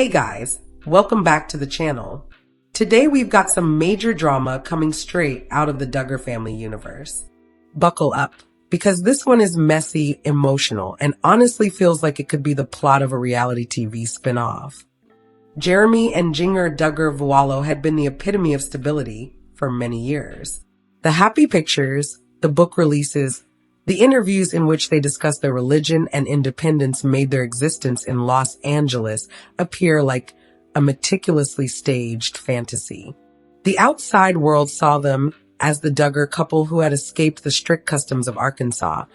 Hey guys, welcome back to the channel. Today we've got some major drama coming straight out of the Duggar family universe. Buckle up, because this one is messy, emotional, and honestly feels like it could be the plot of a reality TV spin-off. Jeremy and Jinger Duggar Vuolo had been the epitome of stability for many years. The happy pictures, the book releases, the interviews in which they discussed their religion and independence made their existence in Los Angeles appear like a meticulously staged fantasy. The outside world saw them as the Duggar couple who had escaped the strict customs of Arkansas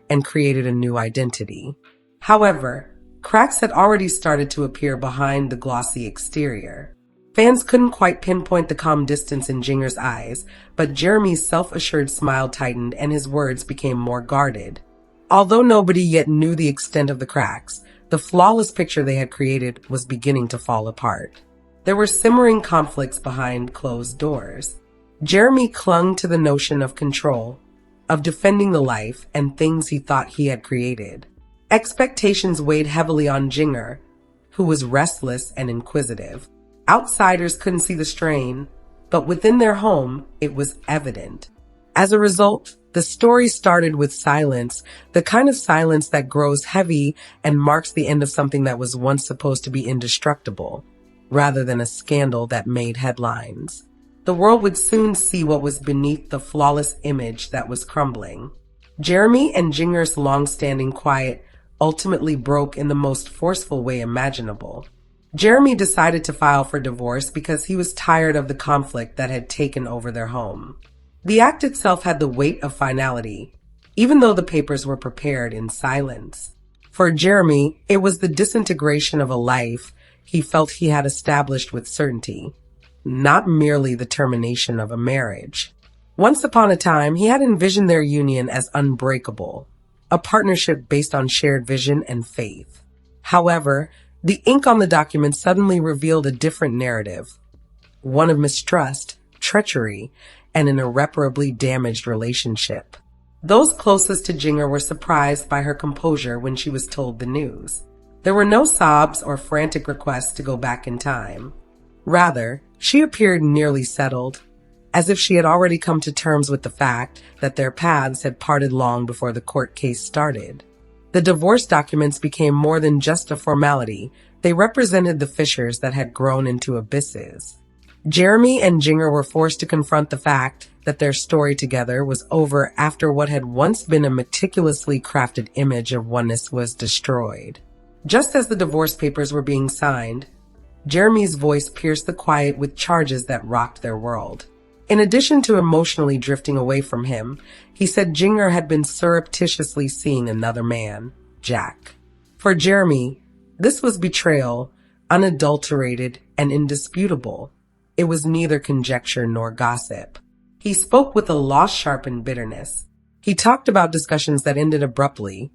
and created a new identity. However, cracks had already started to appear behind the glossy exterior. Fans couldn't quite pinpoint the calm distance in Jinger's eyes, but Jeremy's self-assured smile tightened and his words became more guarded. Although nobody yet knew the extent of the cracks, the flawless picture they had created was beginning to fall apart. There were simmering conflicts behind closed doors. Jeremy clung to the notion of control, of defending the life and things he thought he had created. Expectations weighed heavily on Jinger, who was restless and inquisitive. Outsiders couldn't see the strain, but within their home, it was evident. As a result, the story started with silence, the kind of silence that grows heavy and marks the end of something that was once supposed to be indestructible, rather than a scandal that made headlines. The world would soon see what was beneath the flawless image that was crumbling. Jeremy and Jinger's long-standing quiet ultimately broke in the most forceful way imaginable. Jeremy decided to file for divorce because he was tired of the conflict that had taken over their home. The act itself had the weight of finality, even though the papers were prepared in silence. For Jeremy, it was the disintegration of a life he felt he had established with certainty, not merely the termination of a marriage. Once upon a time, he had envisioned their union as unbreakable, a partnership based on shared vision and faith. However, the ink on the document suddenly revealed a different narrative, one of mistrust, treachery, and an irreparably damaged relationship. Those closest to Jinger were surprised by her composure when she was told the news. There were no sobs or frantic requests to go back in time. Rather, she appeared nearly settled, as if she had already come to terms with the fact that their paths had parted long before the court case started. The divorce documents became more than just a formality. They represented the fissures that had grown into abysses. Jeremy and Jinger were forced to confront the fact that their story together was over after what had once been a meticulously crafted image of oneness was destroyed. Just as the divorce papers were being signed, Jeremy's voice pierced the quiet with charges that rocked their world. In addition to emotionally drifting away from him, he said Jinger had been surreptitiously seeing another man, Jack. For Jeremy, this was betrayal, unadulterated and indisputable. It was neither conjecture nor gossip. He spoke with a loss-sharpened bitterness. He talked about discussions that ended abruptly,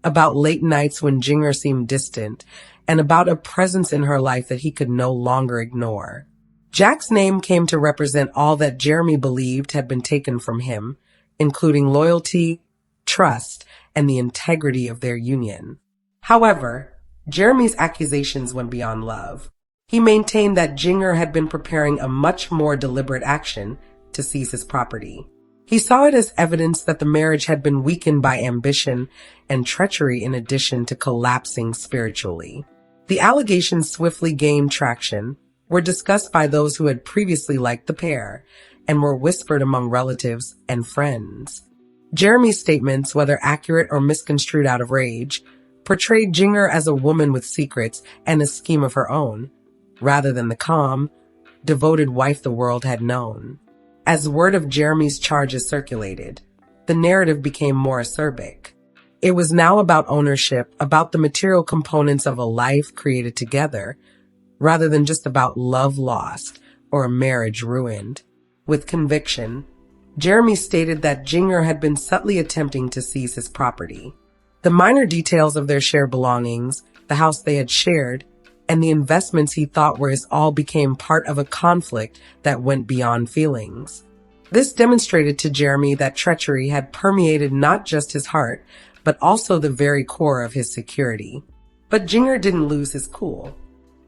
about late nights when Jinger seemed distant, and about a presence in her life that he could no longer ignore. Jack's name came to represent all that Jeremy believed had been taken from him, including loyalty, trust, and the integrity of their union. However, Jeremy's accusations went beyond love. He maintained that Jinger had been preparing a much more deliberate action to seize his property. He saw it as evidence that the marriage had been weakened by ambition and treachery in addition to collapsing spiritually. The allegations swiftly gained traction, were discussed by those who had previously liked the pair, and were whispered among relatives and friends. Jeremy's statements, whether accurate or misconstrued out of rage, portrayed Jinger as a woman with secrets and a scheme of her own, rather than the calm, devoted wife the world had known. As word of Jeremy's charges circulated, the narrative became more acerbic. It was now about ownership, about the material components of a life created together, rather than just about love lost or a marriage ruined. With conviction, Jeremy stated that Jinger had been subtly attempting to seize his property. The minor details of their shared belongings, the house they had shared, and the investments he thought were his all became part of a conflict that went beyond feelings. This demonstrated to Jeremy that treachery had permeated not just his heart, but also the very core of his security. But Jinger didn't lose his cool.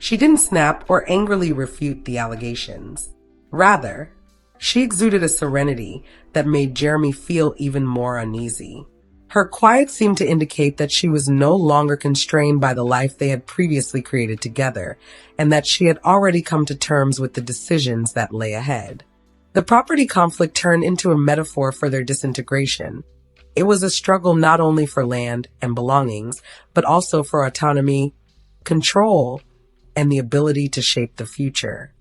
She didn't snap or angrily refute the allegations. Rather, she exuded a serenity that made Jeremy feel even more uneasy. Her quiet seemed to indicate that she was no longer constrained by the life they had previously created together, and that she had already come to terms with the decisions that lay ahead. The property conflict turned into a metaphor for their disintegration. It was a struggle not only for land and belongings, but also for autonomy, control, and the ability to shape the future.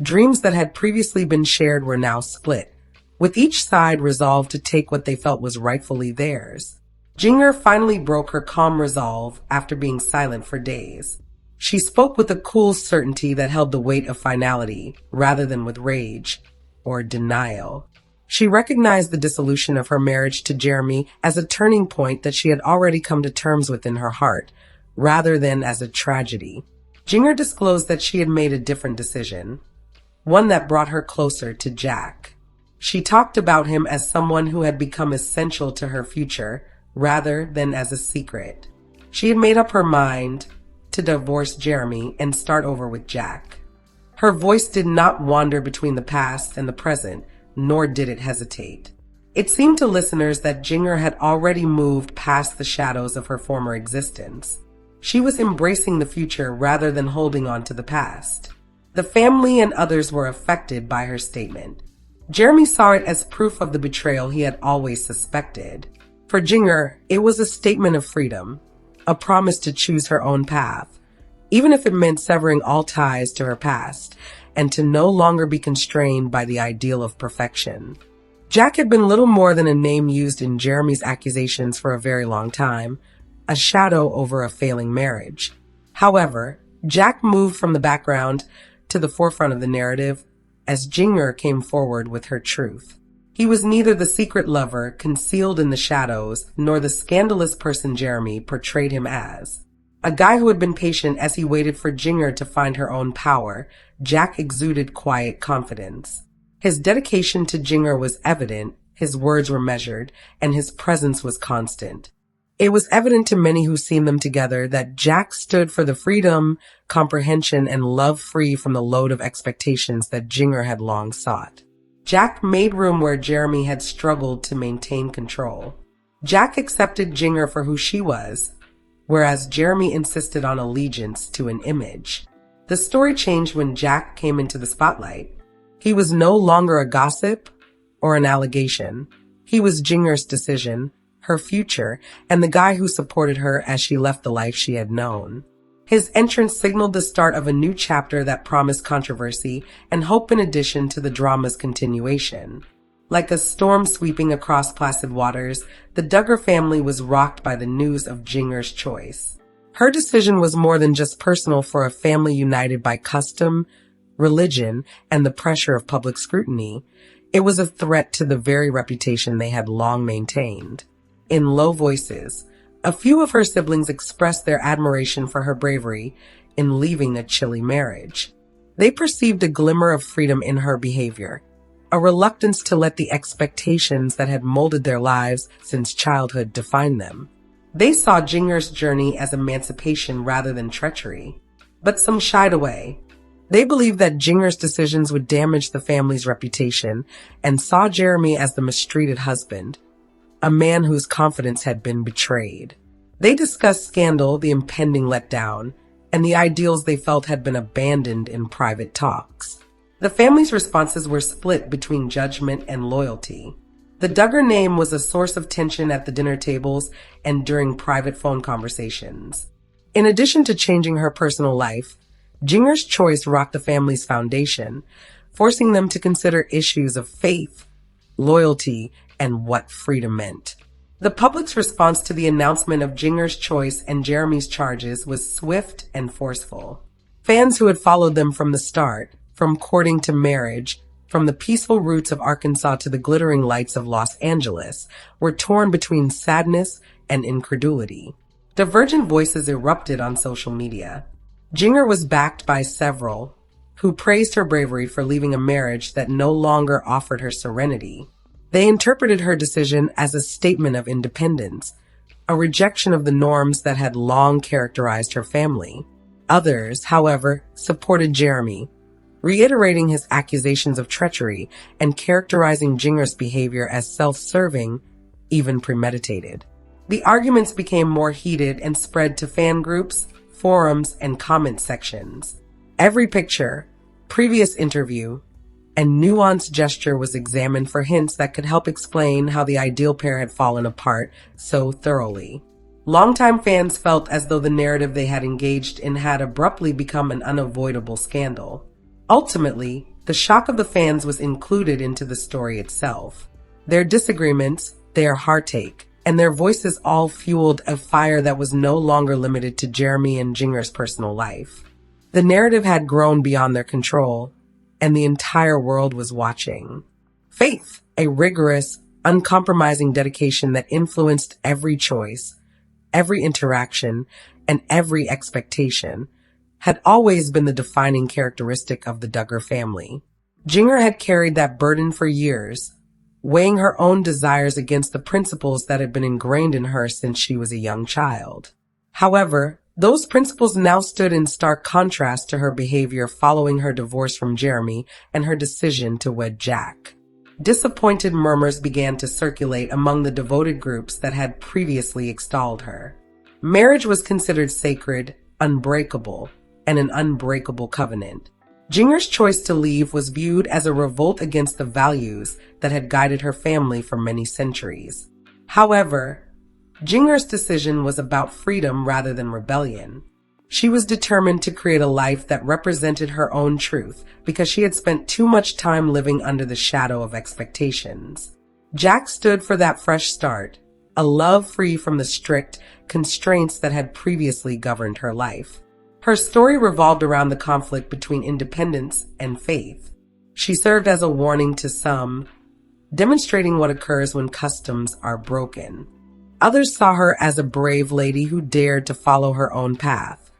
Dreams that had previously been shared were now split, with each side resolved to take what they felt was rightfully theirs. Jinger finally broke her calm resolve after being silent for days. She spoke with a cool certainty that held the weight of finality, rather than with rage or denial. She recognized the dissolution of her marriage to Jeremy as a turning point that she had already come to terms with in her heart, rather than as a tragedy. Jinger disclosed that she had made a different decision, one that brought her closer to Jack. She talked about him as someone who had become essential to her future, rather than as a secret. She had made up her mind to divorce Jeremy and start over with Jack. Her voice did not wander between the past and the present, nor did it hesitate. It seemed to listeners that Jinger had already moved past the shadows of her former existence. She was embracing the future rather than holding on to the past. The family and others were affected by her statement. Jeremy saw it as proof of the betrayal he had always suspected. For Jinger, it was a statement of freedom, a promise to choose her own path, even if it meant severing all ties to her past, and to no longer be constrained by the ideal of perfection. Jack had been little more than a name used in Jeremy's accusations for a very long time, a shadow over a failing marriage. However, Jack moved from the background to the forefront of the narrative as Jinger came forward with her truth. He was neither the secret lover concealed in the shadows nor the scandalous person Jeremy portrayed him as. A guy who had been patient as he waited for Jinger to find her own power, Jack exuded quiet confidence. His dedication to Jinger was evident, his words were measured, and his presence was constant. It was evident to many who seen them together that Jack stood for the freedom, comprehension, and love free from the load of expectations that Jinger had long sought. Jack made room where Jeremy had struggled to maintain control. Jack accepted Jinger for who she was, whereas Jeremy insisted on allegiance to an image. The story changed when Jack came into the spotlight. He was no longer a gossip or an allegation. He was Jinger's decision, her future, and the guy who supported her as she left the life she had known. His entrance signaled the start of a new chapter that promised controversy and hope in addition to the drama's continuation. Like a storm sweeping across placid waters, the DUGGAR family was rocked by the news of Jinger's choice. Her decision was more than just personal for a family united by custom, religion, and the pressure of public scrutiny. It was a threat to the very reputation they had long maintained. In low voices, a few of her siblings expressed their admiration for her bravery in leaving a chilly marriage. They perceived a glimmer of freedom in her behavior, a reluctance to let the expectations that had molded their lives since childhood define them. They saw Jinger's journey as emancipation rather than treachery, but some shied away. They believed that Jinger's decisions would damage the family's reputation and saw Jeremy as the mistreated husband, a man whose confidence had been betrayed. They discussed scandal, the impending letdown, and the ideals they felt had been abandoned in private talks. The family's responses were split between judgment and loyalty. The DUGGAR name was a source of tension at the dinner tables and during private phone conversations. In addition to changing her personal life, Jinger's choice rocked the family's foundation, forcing them to consider issues of faith, loyalty, and what freedom meant. The public's response to the announcement of Jinger's choice and Jeremy's charges was swift and forceful. Fans who had followed them from the start, from courting to marriage, from the peaceful roots of Arkansas to the glittering lights of Los Angeles, were torn between sadness and incredulity. Divergent voices erupted on social media. Jinger was backed by several who praised her bravery for leaving a marriage that no longer offered her serenity. They interpreted her decision as a statement of independence, a rejection of the norms that had long characterized her family. Others, however, supported Jeremy, reiterating his accusations of treachery and characterizing Jinger's behavior as self-serving, even premeditated. The arguments became more heated and spread to fan groups, forums, and comment sections. Every picture, previous interview, and nuanced gesture was examined for hints that could help explain how the ideal pair had fallen apart so thoroughly. Longtime fans felt as though the narrative they had engaged in had abruptly become an unavoidable scandal. Ultimately, the shock of the fans was included into the story itself. Their disagreements, their heartache, and their voices all fueled a fire that was no longer limited to Jeremy and Jinger's personal life. The narrative had grown beyond their control, and the entire world was watching. Faith, a rigorous, uncompromising dedication that influenced every choice, every interaction, and every expectation, had always been the defining characteristic of the Duggar family. Jinger had carried that burden for years, weighing her own desires against the principles that had been ingrained in her since she was a young child. However, those principles now stood in stark contrast to her behavior following her divorce from Jeremy and her decision to wed Jack. Disappointed murmurs began to circulate among the devoted groups that had previously extolled her. Marriage was considered sacred, unbreakable, and an unbreakable covenant. Jinger's choice to leave was viewed as a revolt against the values that had guided her family for many centuries. However, Jinger's decision was about freedom rather than rebellion. She was determined to create a life that represented her own truth because she had spent too much time living under the shadow of expectations. Jack stood for that fresh start, a love free from the strict constraints that had previously governed her life. Her story revolved around the conflict between independence and faith. She served as a warning to some, demonstrating what occurs when customs are broken. Others saw her as a brave lady who dared to follow her own path,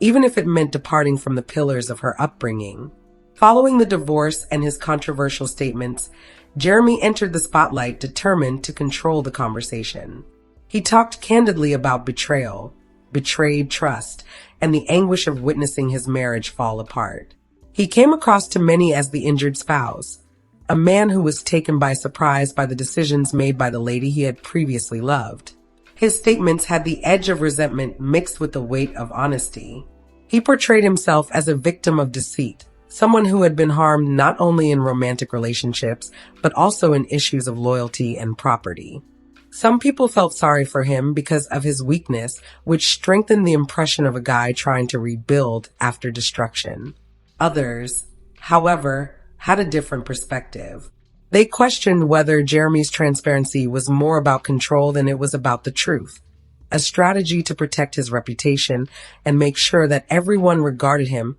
even if it meant departing from the pillars of her upbringing. Following the divorce and his controversial statements, Jeremy entered the spotlight determined to control the conversation. He talked candidly about betrayal, betrayed trust, and the anguish of witnessing his marriage fall apart. He came across to many as the injured spouse, a man who was taken by surprise by the decisions made by the lady he had previously loved. His statements had the edge of resentment mixed with the weight of honesty. He portrayed himself as a victim of deceit, someone who had been harmed not only in romantic relationships, but also in issues of loyalty and property. Some people felt sorry for him because of his weakness, which strengthened the impression of a guy trying to rebuild after destruction. Others, however, had a different perspective. They questioned whether Jeremy's transparency was more about control than it was about the truth, a strategy to protect his reputation and make sure that everyone regarded him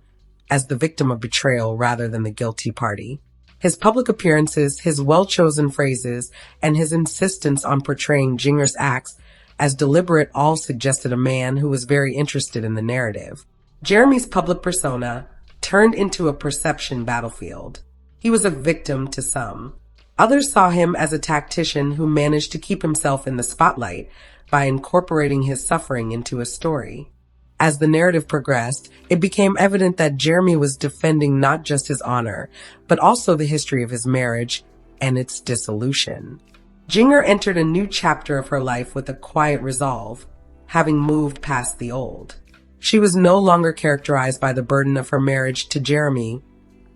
as the victim of betrayal rather than the guilty party. His public appearances, his well-chosen phrases, and his insistence on portraying Jinger's acts as deliberate all suggested a man who was very interested in the narrative. Jeremy's public persona turned into a perception battlefield. He was a victim to some. Others saw him as a tactician who managed to keep himself in the spotlight by incorporating his suffering into a story. As the narrative progressed, it became evident that Jeremy was defending not just his honor, but also the history of his marriage and its dissolution. Jinger entered a new chapter of her life with a quiet resolve, having moved past the old. She was no longer characterized by the burden of her marriage to Jeremy,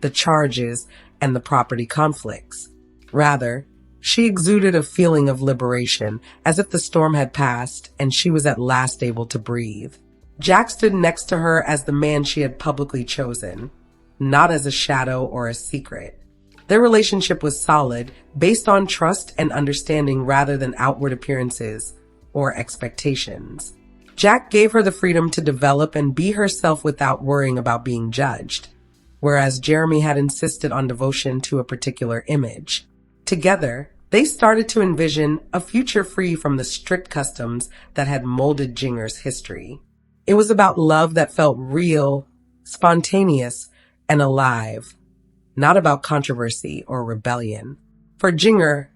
the charges, and the property conflicts. Rather, she exuded a feeling of liberation, as if the storm had passed and she was at last able to breathe. Jack stood next to her as the man she had publicly chosen, not as a shadow or a secret. Their relationship was solid, based on trust and understanding rather than outward appearances or expectations. Jack gave her the freedom to develop and be herself without worrying about being judged, whereas Jeremy had insisted on devotion to a particular image. Together, they started to envision a future free from the strict customs that had molded Jinger's history. It was about love that felt real, spontaneous, and alive, not about controversy or rebellion. For Jinger,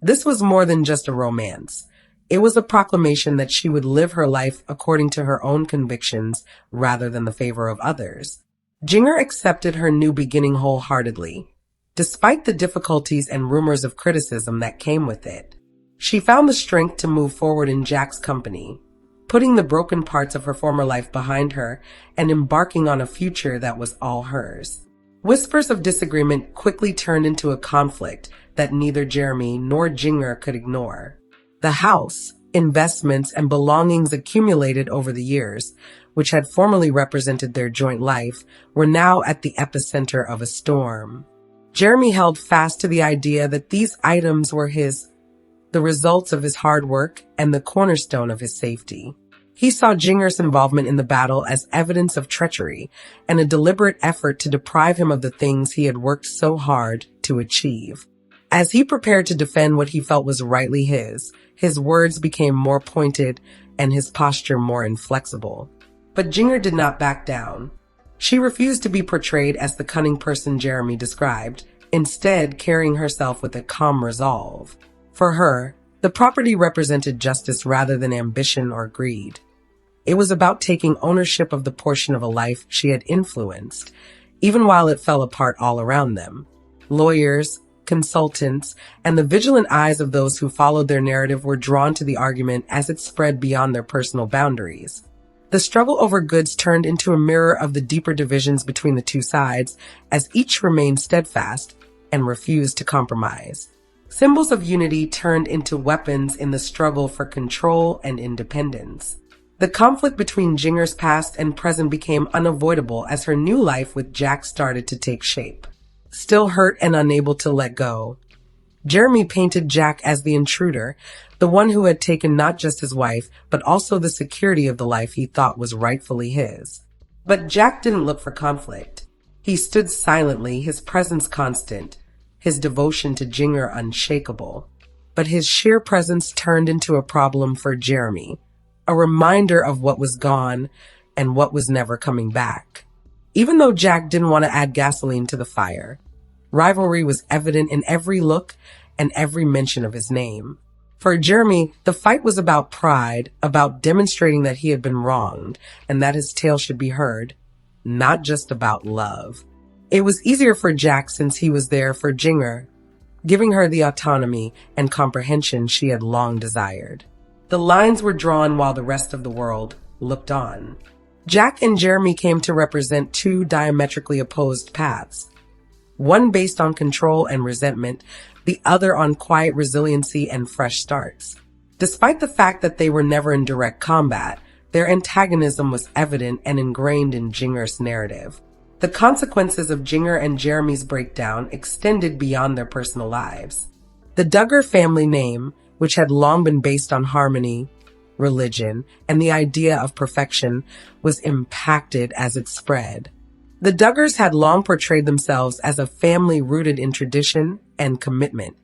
this was more than just a romance. It was a proclamation that she would live her life according to her own convictions rather than the favor of others. Jinger accepted her new beginning wholeheartedly, despite the difficulties and rumors of criticism that came with it. She found the strength to move forward in Jack's company, putting the broken parts of her former life behind her and embarking on a future that was all hers. Whispers of disagreement quickly turned into a conflict that neither Jeremy nor Jinger could ignore. The house, investments, and belongings accumulated over the years, which had formerly represented their joint life, were now at the epicenter of a storm. Jeremy held fast to the idea that these items were the results of his hard work and the cornerstone of his safety. He saw Jinger's involvement in the battle as evidence of treachery and a deliberate effort to deprive him of the things he had worked so hard to achieve. As he prepared to defend what he felt was rightly his words became more pointed and his posture more inflexible. But Jinger did not back down. She refused to be portrayed as the cunning person Jeremy described, instead carrying herself with a calm resolve. For her, the property represented justice rather than ambition or greed. It was about taking ownership of the portion of a life she had influenced, even while it fell apart all around them. Lawyers, consultants, and the vigilant eyes of those who followed their narrative were drawn to the argument as it spread beyond their personal boundaries. The struggle over goods turned into a mirror of the deeper divisions between the two sides, as each remained steadfast and refused to compromise. Symbols of unity turned into weapons in the struggle for control and independence. The conflict between Jinger's past and present became unavoidable as her new life with Jack started to take shape. Still hurt and unable to let go, Jeremy painted Jack as the intruder, the one who had taken not just his wife, but also the security of the life he thought was rightfully his. But Jack didn't look for conflict. He stood silently, his presence constant, his devotion to Jinger unshakable. But his sheer presence turned into a problem for Jeremy, a reminder of what was gone and what was never coming back. Even though Jack didn't want to add gasoline to the fire, rivalry was evident in every look and every mention of his name. For Jeremy, the fight was about pride, about demonstrating that he had been wronged and that his tale should be heard, not just about love. It was easier for Jack since he was there for Jinger, giving her the autonomy and comprehension she had long desired. The lines were drawn while the rest of the world looked on. Jack and Jeremy came to represent two diametrically opposed paths, one based on control and resentment, the other on quiet resiliency and fresh starts. Despite the fact that they were never in direct combat, their antagonism was evident and ingrained in Jinger's narrative. The consequences of Jinger and Jeremy's breakdown extended beyond their personal lives. The DUGGAR family name, which had long been based on harmony, religion, and the idea of perfection, was impacted as it spread. The DUGGARs had long portrayed themselves as a family rooted in tradition and commitment,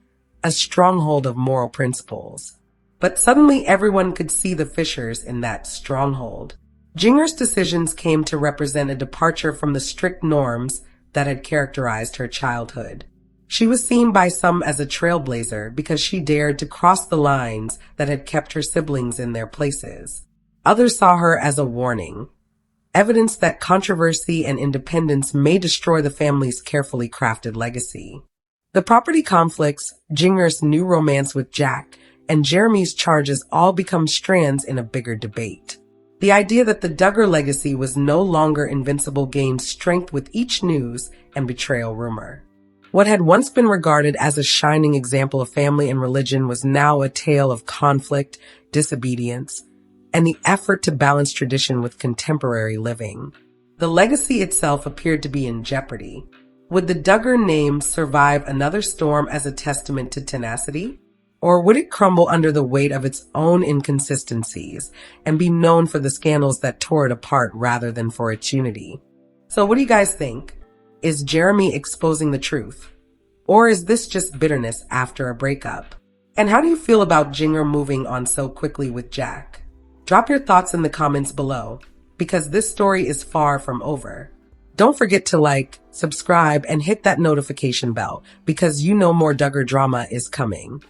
a stronghold of moral principles. But suddenly everyone could see the fissures in that stronghold. Jinger's decisions came to represent a departure from the strict norms that had characterized her childhood. She was seen by some as a trailblazer because she dared to cross the lines that had kept her siblings in their places. Others saw her as a warning, evidence that controversy and independence may destroy the family's carefully crafted legacy. The property conflicts, Jinger's new romance with Jack, and Jeremy's charges all become strands in a bigger debate. The idea that the DUGGAR legacy was no longer invincible gained strength with each news and betrayal rumor. What had once been regarded as a shining example of family and religion was now a tale of conflict, disobedience, and the effort to balance tradition with contemporary living. The legacy itself appeared to be in jeopardy. Would the DUGGAR name survive another storm as a testament to tenacity? Or would it crumble under the weight of its own inconsistencies and be known for the scandals that tore it apart rather than for its unity? So what do you guys think? Is Jeremy exposing the truth? Or is this just bitterness after a breakup? And how do you feel about Jinger moving on so quickly with Jack? Drop your thoughts in the comments below, because this story is far from over. Don't forget to like, subscribe, and hit that notification bell, because you know more DUGGAR drama is coming.